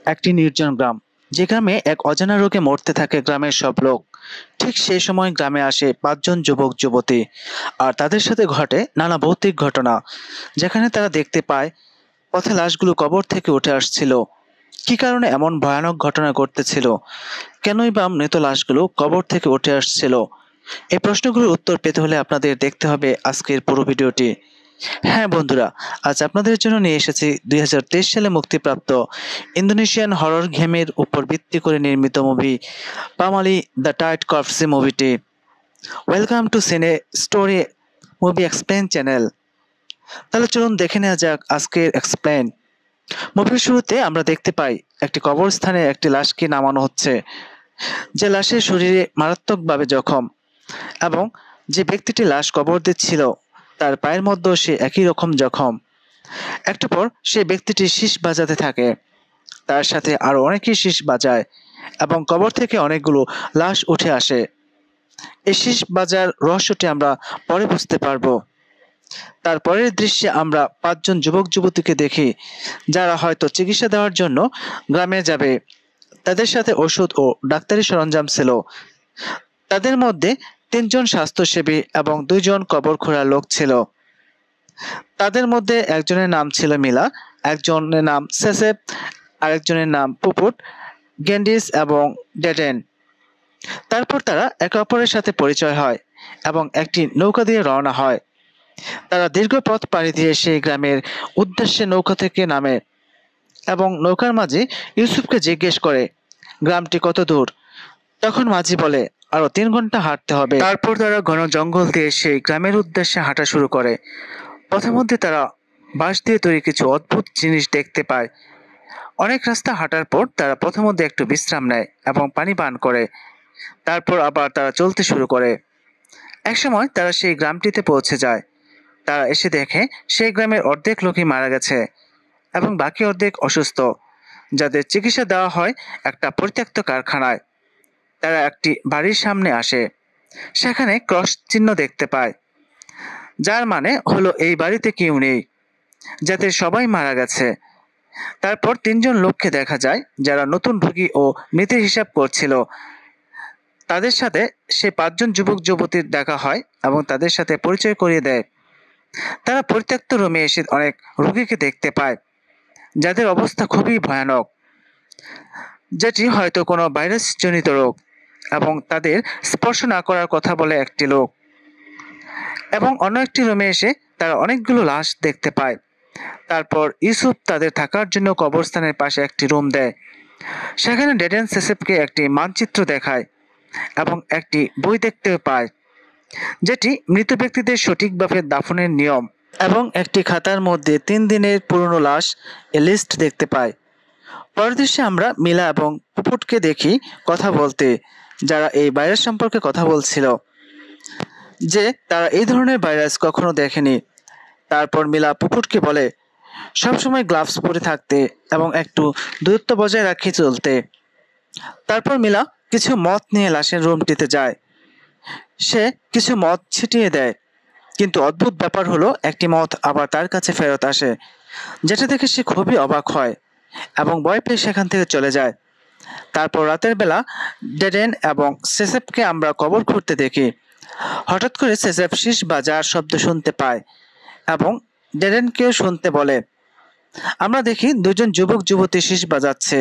একটি নির্জন গ্রাম, যে গ্রামে এক অজানা রোগে মরতে থাকে গ্রামের সব লোক। ঠিক সেই সময় গ্রামে আসে 5 জন যুবক যুবতী, আর তাদের সাথে ঘটে নানা ভৌতিক ঘটনা। যেখানে তারা দেখতে পায় পথে লাশগুলো কবর থেকে উঠে আসছিল। কি কারণে এমন ভয়ানক ঘটনা ঘটতেছিল? কেনই বা মৃত লাশগুলো কবর থেকে উঠে আসছিল? এই প্রশ্নগুলোর উত্তর পেতে হলে আপনাদের দেখতে হবে আজকের পুরো ভিডিওটি। হ্যাঁ বন্ধুরা, আজ আপনাদের জন্য নিয়ে এসেছি 2023 সালে মুক্তিপ্রাপ্ত ইন্দোনেশিয়ান হরর গেমের উপর ভিত্তি করে নির্মিত মুভি পামালি দ্য টাইড কর্পসে মুভিটি। Welcome to cine story movie explain channel. তাহলে চলুন দেখে নেওয়া যাক আজকের এক্সপ্লেন। মুভির শুরুতে আমরা দেখতে পাই একটি কবরস্থানে একটি লাশকে নামানো হচ্ছে, যে লাশের শরীরে মারাত্মকভাবে জখম, এবং যে ব্যক্তিটি লাশ কবর দিচ্ছিল তার পায়ের মধ্যেও সে একই রকম জখম। একটু পর সেই ব্যক্তিটি শীষ বাজাতে থাকে, তার সাথে আরো অনেকেই শীষ বাজায় এবং কবর থেকে অনেকগুলো লাশ উঠে আসে। এই শীষ বাজার রহস্যটি আমরা পরে বুঝতে পারবো। তারপরের দৃশ্যে আমরা 5 জন যুবক যুবতীকে দেখি, যারা হয়তো চিকিৎসা দেওয়ার জন্য গ্রামে যাবে। তাদের সাথে ওষুধ ও ডাক্তারি সরঞ্জাম ছিল। তাদের মধ্যে 3 জন স্বাস্থ্যসেবী এবং 2 জন কবর খোঁড়ার লোক ছিল। তাদের মধ্যে একজনের নাম ছিল মিলা, একজনের নাম সেসেপ, আরেকজনের নাম পুপুট, গেন্ডিস এবং ডেডেন। তারপর তারা একে অপরের সাথে পরিচয় হয় এবং একটি নৌকা দিয়ে রওনা হয়। তারা দীর্ঘ পথ পাড়ি দিয়ে সেই গ্রামের উদ্দেশ্যে নৌকা থেকে নামে এবং নৌকার মাঝি ইউসুফকে জিজ্ঞেস করে গ্রামটি কত দূর। তখন মাঝি বলে আরো 3 ঘন্টা হাঁটতে হবে। তারপর তারা ঘন জঙ্গল দিয়ে সেই গ্রামের উদ্দেশ্যে হাঁটা শুরু করে। পথের মধ্যে তারা বাঁশ দিয়ে তৈরি কিছু অদ্ভুত জিনিস দেখতে পায়। অনেক রাস্তা হাঁটার পর তারা পথের মধ্যে একটু বিশ্রাম নেয় এবং পানি পান করে। তারপর আবার তারা চলতে শুরু করে। একসময় তারা সেই গ্রামটিতে পৌঁছে যায়। তারা এসে দেখে সেই গ্রামের অর্ধেক লোকই মারা গেছে এবং বাকি অর্ধেক অসুস্থ, যাদের চিকিৎসা দেওয়া হয় একটা পরিত্যক্ত কারখানায়। তারা একটি বাড়ির সামনে আসে। সেখানে ক্রস চিহ্ন দেখতে পায়, যার মানে হলো এই বাড়িতে কেউ নেই, যাদের সবাই মারা গেছে। তারপর 3 জন লোককে দেখা যায় যারা নতুন রোগী ও মৃতের হিসাব করছিল। তাদের সাথে সে 5 জন যুবক যুবতীর দেখা হয় এবং তাদের সাথে পরিচয় করিয়ে দেয়। তারা পরিত্যক্ত রুমে এসে অনেক রোগীকে দেখতে পায়, যাদের অবস্থা খুবই ভয়ানক, যেটি হয়তো কোনো ভাইরাস জনিত রোগ, এবং তাদের স্পর্শ না করার কথা বলে একটি লোক। এবং অন্য একটি রুমে এসে তারা অনেকগুলো লাশ দেখতে পায়। তারপর ইউসুফ তাদের থাকার জন্য কবরস্থানের পাশে একটি রুম দেয়। সেখানে ডেডেন সেসেপকে একটি মানচিত্র দেখায় এবং একটি বই দেখতে পায়, যেটি মৃত ব্যক্তিদের সঠিকভাবে দাফনের নিয়ম, এবং একটি খাতার মধ্যে 3 দিনের পুরনো লাশ লিস্ট দেখতে পায়। পরের দৃশ্যে আমরা মিলা এবং পুপুটকে দেখি কথা বলতে, যারা এই ভাইরাস সম্পর্কে কথা বলছিল, যে তারা এই ধরনের ভাইরাস কখনো দেখেনি। তারপর মিলা পুপুটকে বলে সবসময় গ্লাভস পরে থাকতে এবং একটু দূরত্ব বজায় রাখে চলতে। তারপর মিলা কিছু মদ নিয়ে লাশের রুমটিতে যায়। সে কিছু মদ ছিটিয়ে দেয়, কিন্তু অদ্ভুত ব্যাপার হলো একটি মদ আবার তার কাছে ফেরত আসে, যেটা দেখে সে খুবই অবাক হয় এবং ভয় পেয়ে সেখান থেকে চলে যায়। তারপর রাতের বেলা ডেডেন এবং সেসেপকে আমরা কবর খুঁড়তে দেখি। হঠাৎ করে সেসেপ শীষ বাজার শব্দ শুনতে পায় এবং ডেডেনকেও শুনতে বলে। আমরা দেখি 2 জন যুবক যুবতী শীষ বাজাচ্ছে,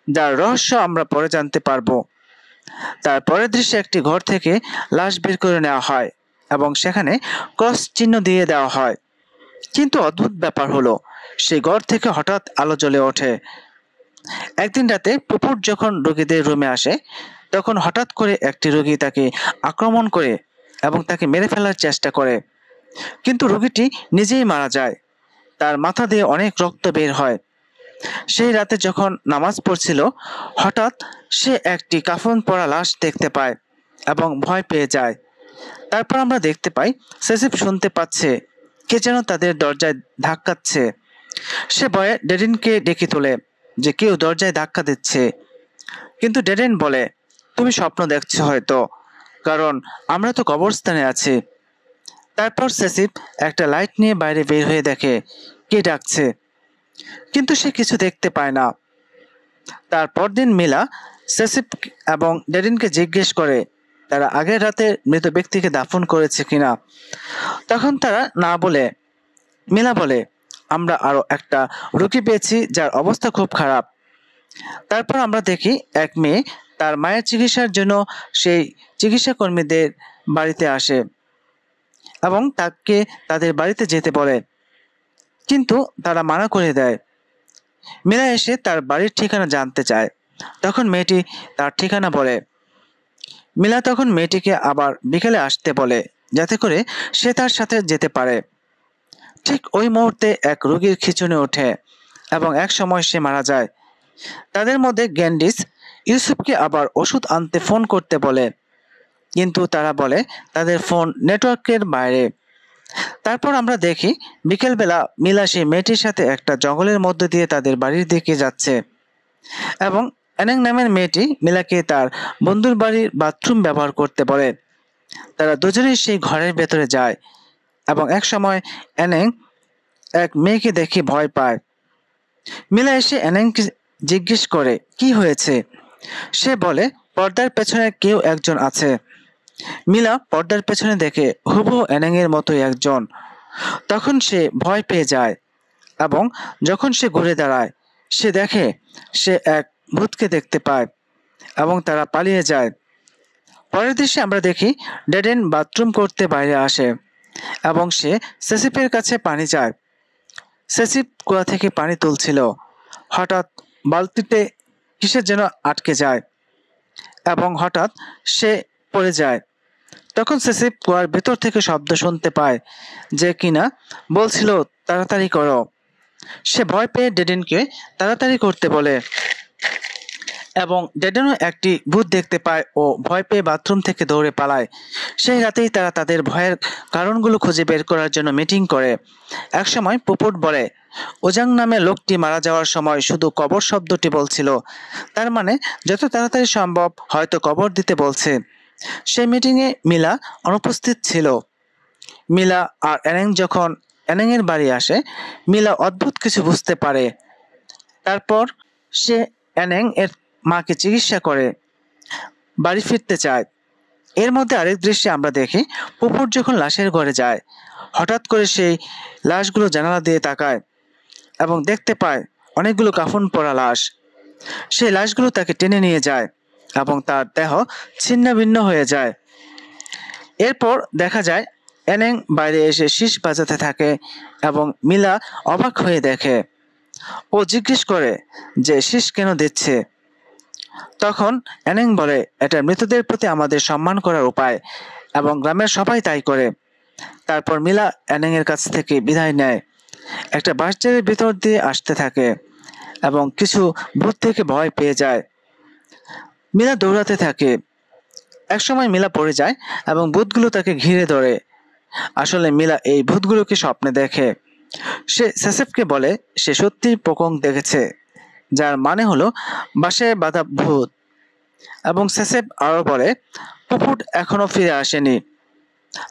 যার রহস্য আমরা পরে জানতে পারবো। তারপরের দৃশ্যে একটি ঘর থেকে লাশ বের করে নেওয়া হয় এবং সেখানে ক্রস চিহ্ন দিয়ে দেওয়া হয়। কিন্তু অদ্ভুত ব্যাপার হলো সেই ঘর থেকে হঠাৎ আলো জ্বলে ওঠে। একদিন রাতে পুপুর যখন রোগীদের রুমে আসে, তখন হঠাৎ করে একটি রোগী তাকে আক্রমণ করে এবং তাকে মেরে ফেলার চেষ্টা করে, কিন্তু রোগীটি নিজেই মারা যায়। তার মাথা দিয়ে অনেক রক্ত বের হয়। সেই রাতে যখন নামাজ পড়ছিল, হঠাৎ সে একটি কাফন পরা লাশ দেখতে পায় এবং ভয় পেয়ে যায়। তারপর আমরা দেখতে পাই সেসিপ শুনতে পাচ্ছে কে যেন তাদের দরজায় ধাক্কাচ্ছে। সে ভয়ে ডেডিনকে ডেকে তোলে যে কেউ দরজায় ধাক্কা দিচ্ছে, কিন্তু ডেডেন বলে তুমি স্বপ্ন দেখছো হয়তো, কারণ আমরা তো কবরস্থানে আছি। তারপর সেসিপ একটা লাইট নিয়ে বাইরে বের হয়ে দেখে কে ডাকছে, কিন্তু সে কিছু দেখতে পায় না। তার পরদিন মিলা সেসিপ এবং ডেডিনকে জিজ্ঞেস করে তারা আগের রাতে মৃত ব্যক্তিকে দাফন করেছে কিনা। তখন তারা না বলে মিলা বলে, আমরা আরো একটা রোগী পেয়েছি যার অবস্থা খুব খারাপ। তারপর আমরা দেখি এক মেয়ে তার মায়ের চিকিৎসার জন্য সেই চিকিৎসা কর্মীদের বাড়িতে আসে এবং তাকে তাদের বাড়িতে যেতে বলে, কিন্তু তারা মানা করে দেয়। মিলা এসে তার বাড়ির ঠিকানা জানতে চায়। তখন মেয়েটি তার ঠিকানা বলে। মিলা তখন মেয়েটিকে আবার বিকেলে আসতে বলে যাতে করে সে তার সাথে যেতে পারে। ঠিক ওই মুহূর্তে এক রোগীর খিঁচুনি ওঠে এবং এক সময় সে মারা যায়। তাদের মধ্যে গ্যান্ডিস ইউসুফকে আবার ওষুধ আনতে ফোন করতে বলে, কিন্তু তারা বলে তাদের ফোন নেটওয়ার্কের বাইরে। তারপর আমরা দেখি বিকেলবেলা মিলা সেই মেয়েটির সাথে একটা জঙ্গলের মধ্য দিয়ে তাদের বাড়ির দিকে যাচ্ছে এবং অ্যানেং নামের মেয়েটি মিলাকে তার বন্ধুর বাড়ির বাথরুম ব্যবহার করতে বলে। তারা দুজনেই সেই ঘরের ভেতরে যায় এবং এক সময় অ্যানেং এক মেয়েকে দেখে ভয় পায়। মিলা এসে অ্যানেংকে জিজ্ঞেস করে কি হয়েছে। সে বলে পর্দার পেছনে কেউ একজন আছে। মিলা পর্দার পেছনে দেখে হুবহু অ্যানেং এর মতোই একজন। তখন সে ভয় পেয়ে যায় এবং যখন সে ঘুরে দাঁড়ায় সে দেখে সে এক ভূতকে দেখতে পায় এবং তারা পালিয়ে যায়। পরের দৃশ্যে আমরা দেখি ডেডেন বাথরুম করতে বাইরে আসে এবং সে সেসিপের কাছে পানি চায়। সেসিপ কুয়া থেকে পানি তুলছিল। হঠাৎ বালতিতে কিসের যেন আটকে যায় এবং হঠাৎ সে পড়ে যায়। তখন সেসিপ কুয়ার ভেতর থেকে শব্দ শুনতে পায় যে কিনা বলছিল তাড়াতাড়ি করো। সে ভয় পেয়ে ডেডেনকে তাড়াতাড়ি করতে বলে এবং ডেডেনও একটি ভূত দেখতে পায় ও ভয় পেয়ে বাথরুম থেকে দৌড়ে পালায়। সেই রাতেই তারা তাদের ভয়ের কারণগুলো খুঁজে বের করার জন্য মিটিং করে। একসময় পুপুট বলে ওজাং নামে লোকটি মারা যাওয়ার সময় শুধু কবর শব্দটি বলছিল, তার মানে যত তাড়াতাড়ি সম্ভব হয়তো কবর দিতে বলছে। সেই মিটিংয়ে মিলা অনুপস্থিত ছিল। মিলা আর অ্যানেং যখন অ্যানেং এর বাড়ি আসে, মিলা অদ্ভুত কিছু বুঝতে পারে। তারপর সে অ্যানেং এর মাকে চিকিৎসা করে বাড়ি ফিরতে চায়। এর মধ্যে আরেক দৃশ্যে আমরা দেখি পুপুর যখন লাশের ঘরে যায়, হঠাৎ করে সেই লাশগুলো জানালা দিয়ে তাকায় এবং দেখতে পায় অনেকগুলো কাফন পরা লাশ। সেই লাশগুলো তাকে টেনে নিয়ে যায় এবং তার দেহ ছিন্ন ভিন্ন হয়ে যায়। এরপর দেখা যায় অ্যানেং বাইরে এসে শীষ বাজাতে থাকে এবং মিলা অবাক হয়ে দেখে। ও জিজ্ঞেস করে যে শীষ কেন দিচ্ছে। তখন অ্যানেং বলে এটা মৃতদের প্রতি আমাদের সম্মান করার উপায় এবং গ্রামের সবাই তাই করে। তারপর মিলা অ্যানেং এর কাছ থেকে বিদায় নেয়। একটা বাঁশঝাড়ের ভিতর দিয়ে আসতে থাকে এবং কিছু ভূত থেকে ভয় পেয়ে যায়। মিলা দৌড়াতে থাকে। একসময় মিলা পড়ে যায় এবং ভূতগুলো তাকে ঘিরে ধরে। আসলে মিলা এই ভূতগুলোকে স্বপ্নে দেখে। সে সেসেফকে বলে সে সত্যিই পোকং দেখেছে, যার মানে হলো বাসায় বাঁধা ভূত। এবং সেসেফ আরো বলে পুপুট এখনো ফিরে আসেনি।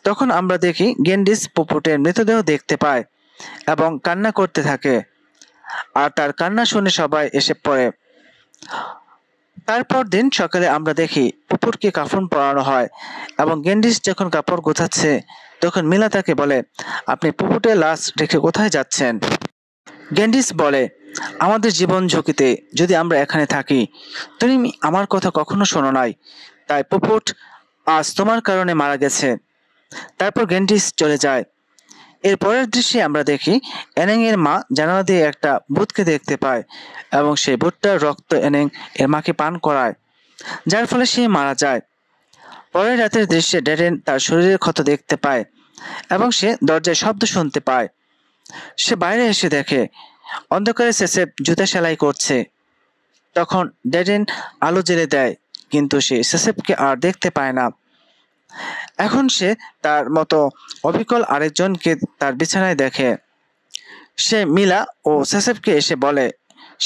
তখন আমরা দেখি গেন্ডিস পুপুটের মৃতদেহ দেখতে পায় এবং কান্না করতে থাকে, আর তার কান্না শুনে সবাই এসে পড়ে। তারপর দিন সকালে আমরা দেখি পুপুরকে কাফন পরানো হয় এবং গেন্ডিস যখন কাপড় গোছাচ্ছে তখন মিলা তাকে বলে আপনি পুপুটের লাশ রেখে কোথায় যাচ্ছেন। গেন্ডিস বলে আমাদের জীবন ঝুঁকিতে যদি আমরা এখানে থাকি। তুমি আমার কথা কখনো শোনো নাই, তাই পুপুট আজ তোমার কারণে মারা গেছে। তারপর গেন্ডিস চলে যায়। এর পরের দৃশ্যে আমরা দেখি অ্যানেং এর মা জানালা দিয়ে একটা ভূতকে দেখতে পায় এবং সেই ভূতটার রক্ত অ্যানেং এর মাকে পান করায়, যার ফলে সে মারা যায়। পরের রাতের দৃশ্যে ডেরেন তার শরীরের ক্ষত দেখতে পায় এবং সে দরজায় শব্দ শুনতে পায়। সে বাইরে এসে দেখে অন্ধকারে সেসেফ জুতা সেলাই করছে। তখন ডেরেন আলো জ্বেলে দেয়, কিন্তু সে সেসেফকে আর দেখতে পায় না। এখন সে তার মতো অবিকল আরেকজনকে তার বিছানায় দেখে। সে মিলা ও সেসেফকে এসে বলে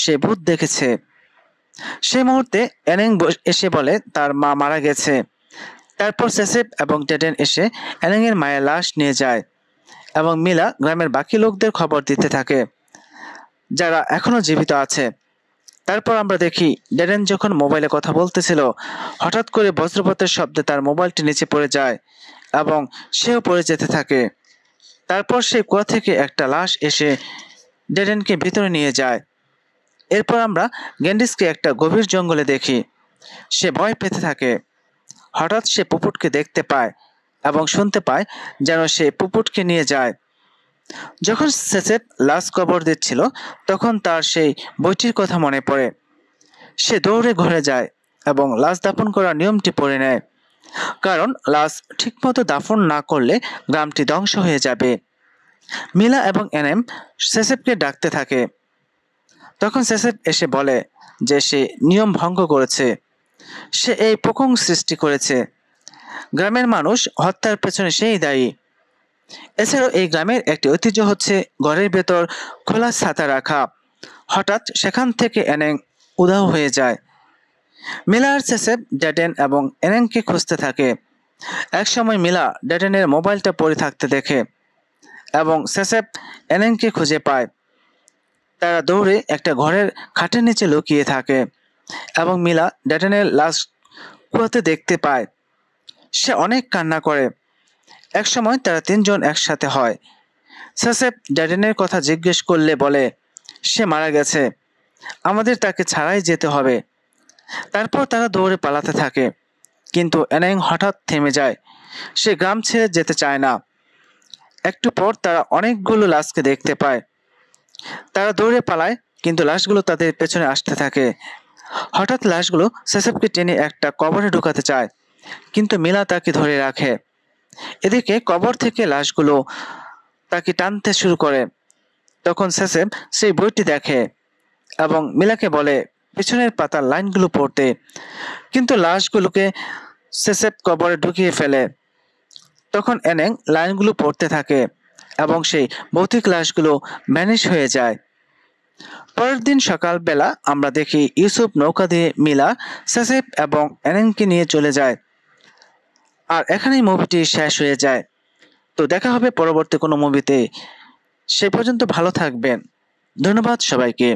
সে ভূত দেখেছে। সেই মুহূর্তে অ্যানেং এসে বলে তার মা মারা গেছে। তারপর সেসেফ এবং ডেডেন এসে অ্যানেং এর মায়ের লাশ নিয়ে যায় এবং মিলা গ্রামের বাকি লোকদের খবর দিতে থাকে যারা এখনো জীবিত আছে। তারপর আমরা দেখি ডেরেন যখন মোবাইলে কথা বলতেছিল, হঠাৎ করে বজ্রপাতের শব্দে তার মোবাইলটি নিচে পড়ে যায় এবং সেও পড়ে যেতে থাকে। তারপর সেই কুয়া থেকে একটা লাশ এসে ডেরেনকে ভিতরে নিয়ে যায়। এরপর আমরা গ্যান্ডিসকে একটা গভীর জঙ্গলে দেখি। সে ভয় পেতে থাকে। হঠাৎ সে পুপুটকে দেখতে পায় এবং শুনতে পায় যেন সে পুপুটকে নিয়ে যায়। যখন সেসেপ লাশ কবর দিচ্ছিল, তখন তার সেই বইটির কথা মনে পড়ে। সে দৌড়ে ঘরে যায় এবং লাশ দাফন করার নিয়মটি পড়ে নেয়, কারণ লাশ ঠিকমতো দাফন না করলে গ্রামটি ধ্বংস হয়ে যাবে। মিলা এবং এনএম সেসেপকে ডাকতে থাকে। তখন সেসেপ এসে বলে যে সে নিয়ম ভঙ্গ করেছে, সে এই পোকং সৃষ্টি করেছে। গ্রামের মানুষ হত্যার পেছনে সেই দায়ী। এছাড়াও এই গ্রামের একটি ঐতিহ্য হচ্ছে ঘরের ভেতর খোলা ছাতা রাখা। হঠাৎ সেখান থেকে এনেং উধাও হয়ে যায়। মিলা আর সেসেপ ডেডেন এবং এনেংকে খুঁজতে থাকে। একসময় মিলা ডেডেনের মোবাইলটা পড়ে থাকতে দেখে এবং সেসেপ এনেংকে খুঁজে পায়। তারা দৌড়ে একটা ঘরের খাটের নিচে লুকিয়ে থাকে এবং মিলা ডেডেনের লাশ কুয়াতে দেখতে পায়। সে অনেক কান্না করে। একসময় তারা তিনজন একসাথে হয়। সেসেপ ডেডেনের কথা জিজ্ঞেস করলে বলে সে মারা গেছে, আমাদের তাকে ছাড়াই যেতে হবে। তারপর তারা দৌড়ে পালাতে থাকে, কিন্তু এনেং হঠাৎ থেমে যায়। সে গ্রাম ছেড়ে যেতে চায় না। একটু পর তারা অনেকগুলো লাশকে দেখতে পায়। তারা দৌড়ে পালায়, কিন্তু লাশগুলো তাদের পেছনে আসতে থাকে। হঠাৎ লাশগুলো সেসেপকে টেনে একটা কবরে ঢুকাতে চায়, কিন্তু মিলা তাকে ধরে রাখে। এদিকে কবর থেকে লাশগুলো তাকে টানতে শুরু করে। তখন সেসেপ সেই বইটি দেখে এবং মিলাকে বলে পিছনের পাতার লাইনগুলো পড়তে, কিন্তু লাশগুলোকে সেসেপ কবরে ঢুকিয়ে ফেলে। তখন এনেং লাইনগুলো পড়তে থাকে এবং সেই ভৌতিক লাশগুলো ভ্যানিশ হয়ে যায়। পরের দিন সকালবেলা আমরা দেখি ইউসুফ নৌকা দিয়ে মিলা, সেসেপ এবং এনেংকে নিয়ে চলে যায়। আর এখানেই মুভিটি শেষ হয়ে যায়। তো দেখা হবে পরবর্তী কোনো মুভিতে। সে পর্যন্ত ভালো থাকবেন। ধন্যবাদ সবাইকে।